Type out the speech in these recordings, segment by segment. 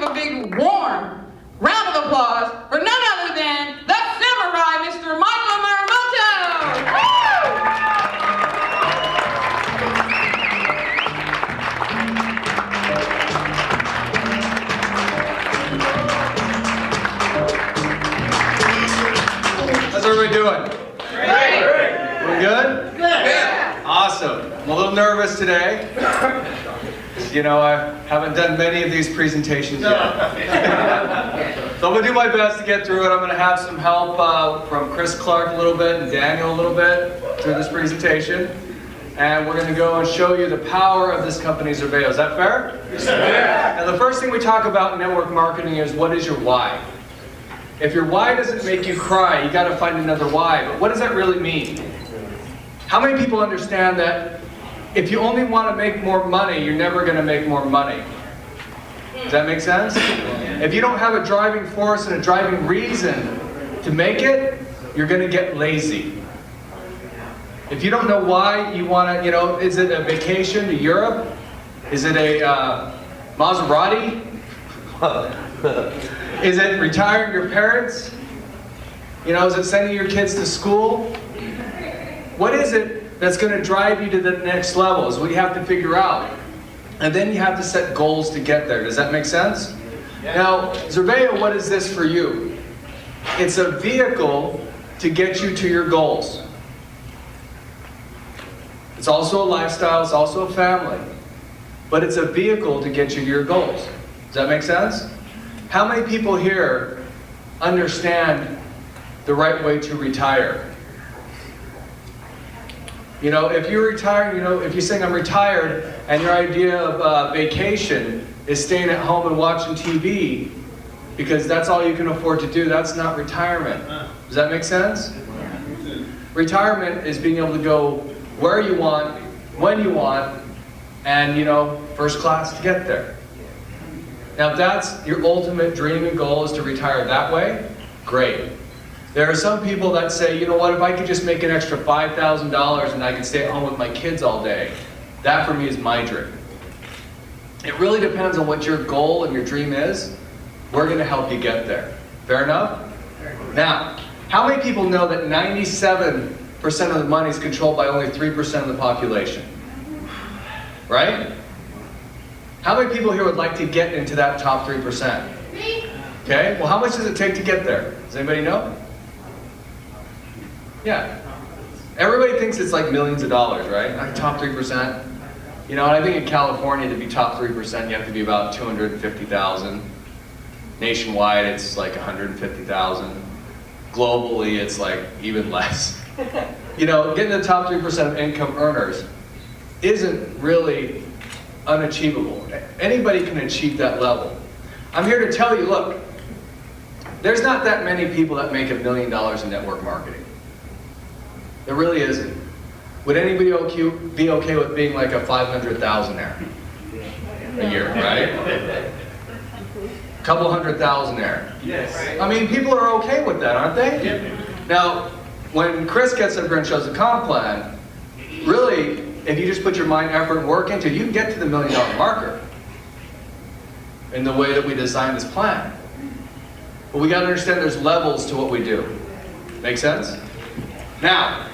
give a big warm round of applause for none other than the samurai, Mr. Michael Muramoto! How's everybody doing? Great! We good? Yeah! Awesome. I'm a little nervous today. You know, I haven't done many of these presentations yet. So I'm going to do my best to get through it. I'm going to have some help from Chris Clark a little bit and Daniel a little bit through this presentation. And we're going to go and show you the power of this company, Xervéo. Is that fair? Yes, sir. And the first thing we talk about in network marketing is, what is your why? If your why doesn't make you cry, you got to find another why. But what does that really mean? How many people understand that if you only want to make more money, you're never going to make more money? Does that make sense? If you don't have a driving force and a driving reason to make it, you're going to get lazy. If you don't know why you want to, you know, is it a vacation to Europe? Is it a Maserati? Is it retiring your parents? You know, is it sending your kids to school? What is it that's going to drive you to the next level is what you have to figure out. And then you have to set goals to get there. Does that make sense? Yeah. Now, Xervéo, what is this for you? It's a vehicle to get you to your goals. It's also a lifestyle, it's also a family. But it's a vehicle to get you to your goals. Does that make sense? How many people here understand the right way to retire? You know, if you're retired, you know, if you're saying I'm retired and your idea of vacation is staying at home and watching TV because that's all you can afford to do, that's not retirement. Does that make sense? Retirement is being able to go where you want, when you want, and, you know, first class to get there. Now, if that's your ultimate dream and goal is to retire that way, great. There are some people that say, you know what, if I could just make an extra $5,000 and I can stay at home with my kids all day, that for me is my dream. It really depends on what your goal and your dream is. We're going to help you get there. Fair enough? Now, how many people know that 97% of the money is controlled by only 3% of the population? Right? How many people here would like to get into that top 3%? Okay, well, how much does it take to get there? Does anybody know? Yeah. Everybody thinks it's like millions of dollars, right? Like top 3%. You know, and I think in California to be top 3%, you have to be about 250,000. Nationwide, it's like 150,000. Globally, it's like even less. You know, getting the top 3% of income earners isn't really unachievable. Anybody can achieve that level. I'm here to tell you, look, there's not that many people that make $1 million in network marketing. There really isn't. Would anybody be okay with being like a 500,000-aire a year, right? A couple 100,000-aire. Yes. I mean, people are okay with that, aren't they? Yep. Now, when Chris gets up here and shows the comp plan, really, if you just put your mind, effort, and work into it, you can get to the $1 million marker in the way that we designed this plan. But we got to understand there's levels to what we do. Make sense? Now,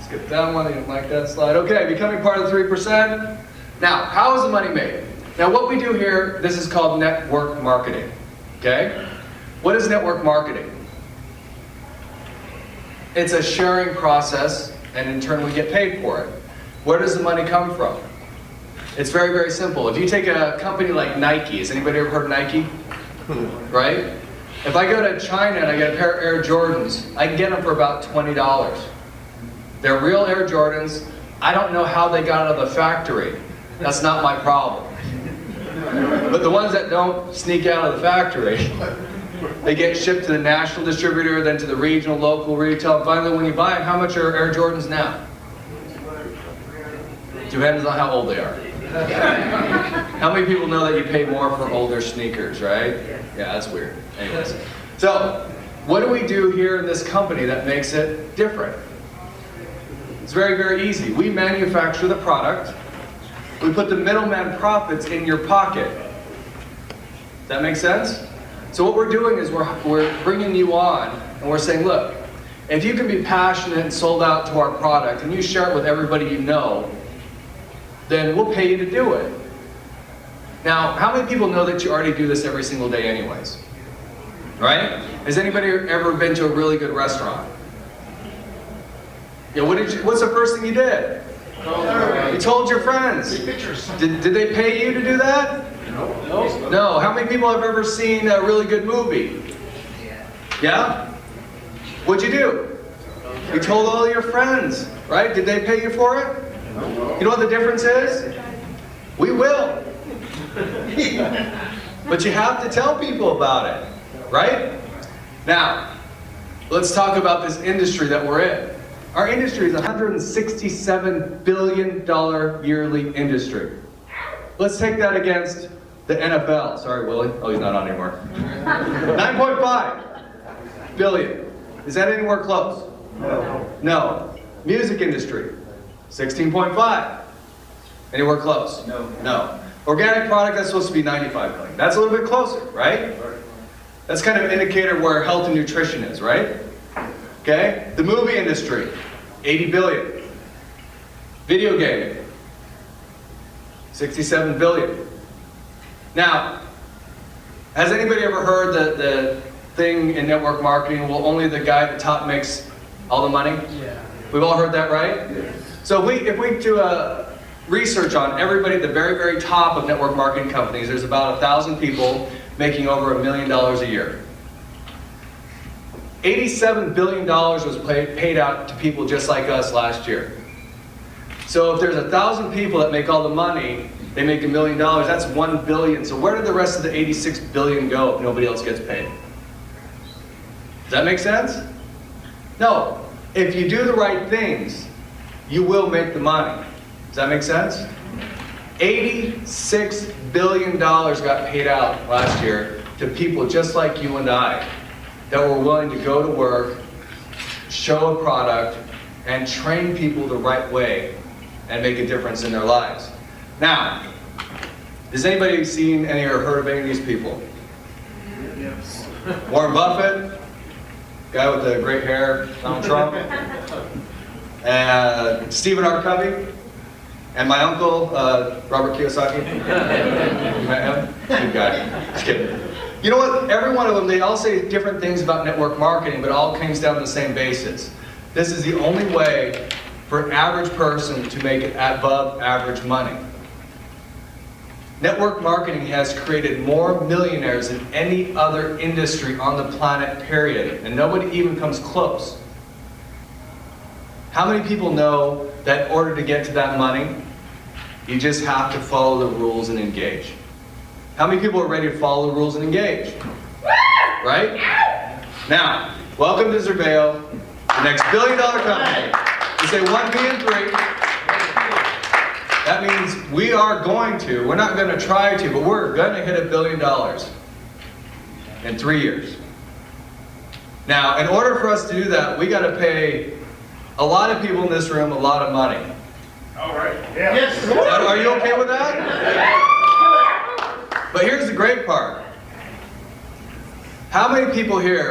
skip that one, I didn't like that slide. Okay, becoming part of the 3%. Now, how is the money made? Now, what we do here, this is called network marketing. Okay? What is network marketing? It's a sharing process, and in turn we get paid for it. Where does the money come from? It's very, very simple. If you take a company like Nike, has anybody ever heard of Nike? Right? If I go to China and I get a pair of Air Jordans, I can get them for about $20. They're real Air Jordans. I don't know how they got out of the factory. That's not my problem. But the ones that don't sneak out of the factory, they get shipped to the national distributor, then to the regional, local, retail, and finally when you buy them, how much are Air Jordans now? Depends on how old they are. How many people know that you pay more for older sneakers, right? Yeah, that's weird. Anyways, so what do we do here in this company that makes it different? It's very, very easy. We manufacture the product. We put the middleman profits in your pocket. Does that make sense? So what we're doing is we're bringing you on and we're saying, look, if you can be passionate and sold out to our product and you share it with everybody you know, then we'll pay you to do it. Now, how many people know that you already do this every single day anyways? Right? Has anybody ever been to a really good restaurant? Yeah, what's the first thing you did? You told your friends. Did they pay you to do that? No. No. How many people have ever seen a really good movie? Yeah? What'd you do? You told all your friends, right? Did they pay you for it? You know what the difference is? We will. But you have to tell people about it, right? Now, let's talk about this industry that we're in. Our industry is a $167 billion yearly industry. Let's take that against the NFL. Sorry, Willie. Oh, he's not on anymore. 9.5 billion. Is that anywhere close? No. No. Music industry, 16.5. Anywhere close? No. No. Organic product, that's supposed to be 95 billion. That's a little bit closer, right? That's kind of an indicator of where health and nutrition is, right? Okay? The movie industry, 80 billion. Video gaming, 67 billion. Now, has anybody ever heard the thing in network marketing, well, only the guy at the top makes all the money? Yeah. We've all heard that, right? Yes. So if we do a research on everybody at the very, very top of network marketing companies, there's about 1,000 people making over $1 million a year. $87 billion was paid out to people just like us last year. So if there's 1,000 people that make all the money, they make $1 million, that's 1 billion. So where did the rest of the 86 billion go if nobody else gets paid? Does that make sense? No. If you do the right things, you will make the money. Does that make sense? $86 billion got paid out last year to people just like you and I that were willing to go to work, show a product, and train people the right way and make a difference in their lives. Now, has anybody seen any or heard of any of these people? Yes. Warren Buffett, guy with the great hair, Donald Trump, and Stephen R. Covey, and my uncle, Robert Kiyosaki. You met him? Good guy. Just kidding. You know what? Every one of them, they all say different things about network marketing, but it all comes down to the same basis. This is the only way for an average person to make above average money. Network marketing has created more millionaires than any other industry on the planet, period. And nobody even comes close. How many people know that in order to get to that money, you just have to follow the rules and engage? How many people are ready to follow the rules and engage? Right? Now, welcome to Xervéo, the next billion-dollar company. You say 1, 2, and 3. That means we are going to, we're not going to try to, but we're going to hit $1 billion in 3 years. Now, in order for us to do that, we got to pay a lot of people in this room a lot of money. All right. Yeah. Yes. Are you okay with that? But here's the great part. How many people here